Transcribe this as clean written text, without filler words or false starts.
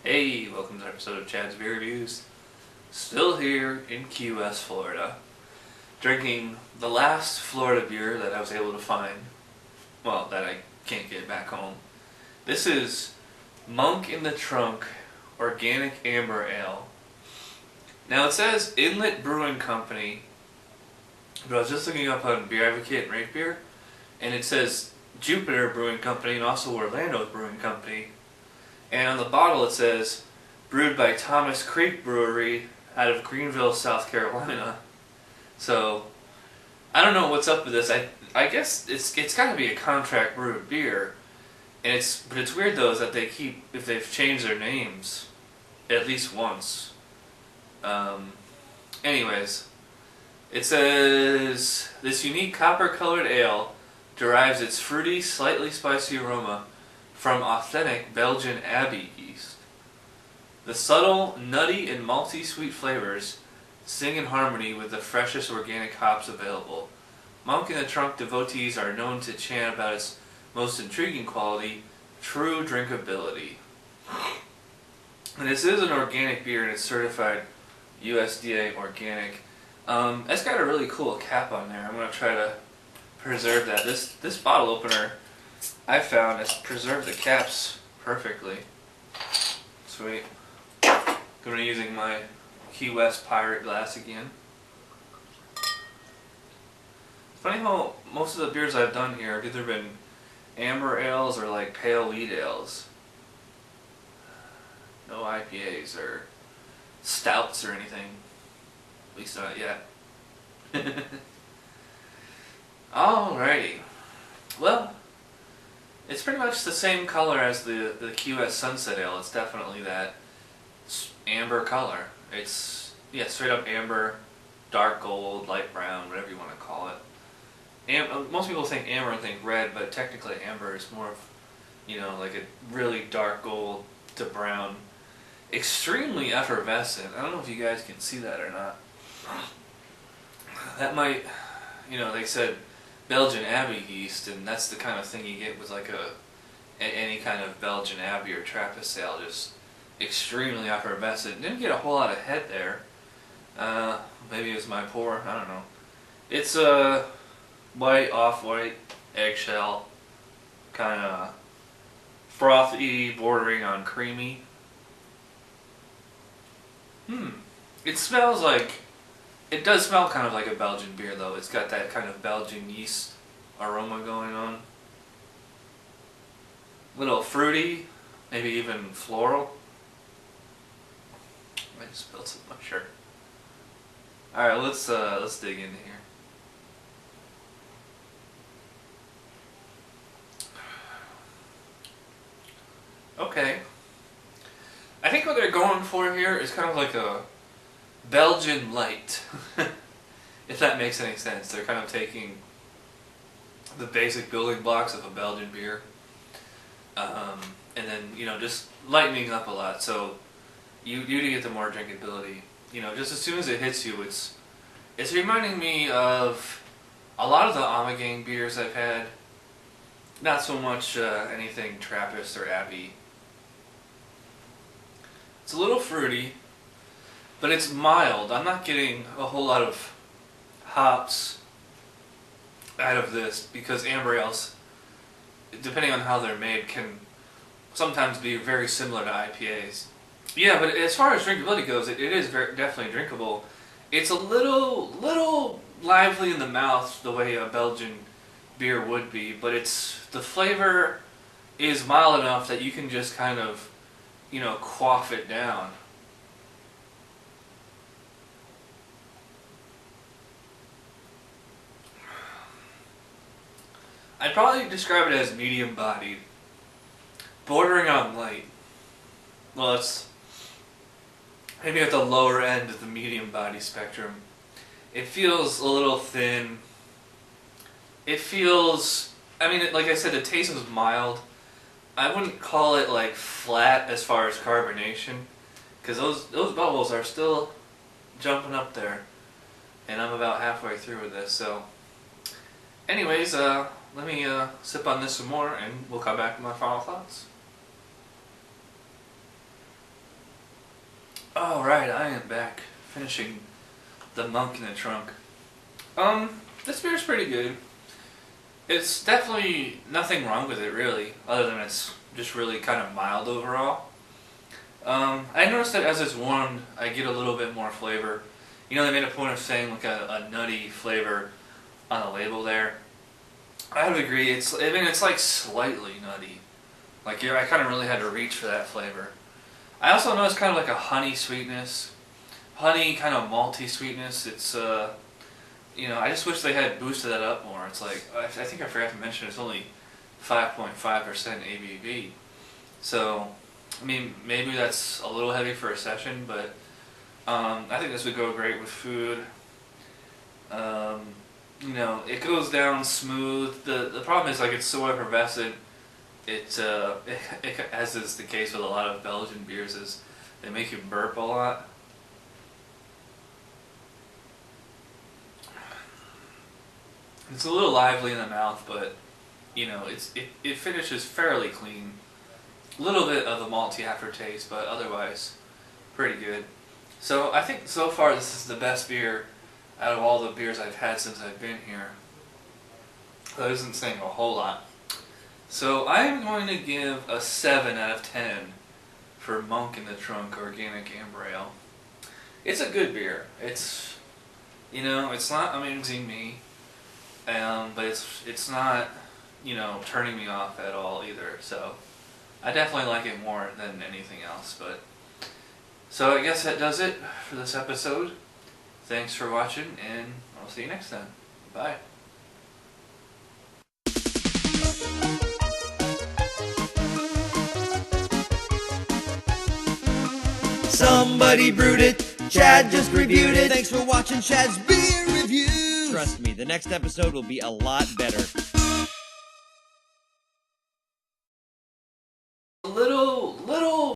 Hey, welcome to an episode of Chad's Beer Reviews. Still here in Key West, Florida, drinking the last Florida beer that I was able to find. Well, that I can't get back home. This is Monk in the Trunk Organic Amber Ale. Now it says Inlet Brewing Company, but I was just looking up on Beer Advocate and Rate Beer, and it says Jupiter Brewing Company and also Orlando Brewing Company. And on the bottle it says, brewed by Thomas Creek Brewery out of Greenville, South Carolina. So, I don't know what's up with this. I guess it's got to be a contract brewed beer. And but it's weird though is that they keep, if they've changed their names, at least once. Anyways, it says, this unique copper-colored ale derives its fruity, slightly spicy aroma from authentic Belgian Abbey yeast. The subtle, nutty, and malty sweet flavors sing in harmony with the freshest organic hops available. Monk in the Trunk devotees are known to chant about its most intriguing quality, true drinkability. And this is an organic beer and it's certified USDA organic. It's got a really cool cap on there. I'm going to try to preserve that. This bottle opener I found has preserved the caps perfectly. Sweet. Going to be using my Key West Pirate glass again. Funny how most of the beers I've done here have either been amber ales or like pale wheat ales. No IPAs or stouts or anything. At least not yet. Alrighty. Well, it's pretty much the same color as the Key West Sunset Ale. It's definitely that amber color. It's, yeah, straight up amber, dark gold, light brown, whatever you want to call it. Most people think amber and think red, but technically amber is more of, you know, like a really dark gold to brown. Extremely effervescent. I don't know if you guys can see that or not. That might, you know, they said Belgian Abbey yeast, and that's the kind of thing you get with like any kind of Belgian Abbey or Trappist ale, just extremely effervescent. Didn't get a whole lot of head there. Maybe it was my pour, I don't know. It's a white, off-white, eggshell, kind of frothy, bordering on creamy. It smells like, it does smell kind of like a Belgian beer though. It's got that kind of Belgian yeast aroma going on. A little fruity, maybe even floral. I just spilled some Mosher. Alright, let's dig into here. Okay. I think what they're going for here is kind of like a Belgian light. If that makes any sense. They're kind of taking the basic building blocks of a Belgian beer, and then, you know, just lightening up a lot, so you get the more drinkability. You know, just as soon as it hits you, it's reminding me of a lot of the Ommegang beers I've had. Not so much anything Trappist or Abbey. It's a little fruity, but it's mild. I'm not getting a whole lot of hops out of this because amber ales, depending on how they're made, can sometimes be very similar to IPAs. Yeah, but as far as drinkability goes, it is definitely drinkable. It's a little lively in the mouth the way a Belgian beer would be, but the flavor is mild enough that you can just kind of, you know, quaff it down. I'd probably describe it as medium-bodied, bordering on light. Well, it's maybe at the lower end of the medium body spectrum. It feels a little thin. It feels, I mean, like I said, the taste was mild. I wouldn't call it like flat as far as carbonation, because those bubbles are still jumping up there, and I'm about halfway through with this. So, anyways, let me sip on this some more, and we'll come back to my final thoughts. Alright, I am back, finishing the Monk in the Trunk. This beer's pretty good. It's definitely nothing wrong with it, really, other than it's just really kind of mild overall. I noticed that as it's warmed, I get a little bit more flavor. You know, they made a point of saying like a nutty flavor on the label there. I would agree. It's like slightly nutty. Like I kind of really had to reach for that flavor. I also noticed kind of like a honey sweetness, honey kind of malty sweetness. It's you know, I just wish they had boosted that up more. It's like I think I forgot to mention it's only 5.5% ABV. So, I mean, maybe that's a little heavy for a session, but I think this would go great with food. You know, it goes down smooth. The problem is like it's so effervescent. It as is the case with a lot of Belgian beers, is they make you burp a lot. It's a little lively in the mouth, but you know, it finishes fairly clean. A little bit of the malty aftertaste, but otherwise pretty good. So I think so far this is the best beer out of all the beers I've had since I've been here. That isn't saying a whole lot. So I'm going to give a 7 out of 10 for Monk in the Trunk Organic Amber Ale. It's a good beer. It's, you know, it's not amazing me, but it's not, you know, turning me off at all either. So I definitely like it more than anything else. But so I guess that does it for this episode. Thanks for watching, and I'll see you next time. Bye. Somebody brewed it, Chad just reviewed it. Thanks for watching Chad's Beer Reviews. Trust me, the next episode will be a lot better. A little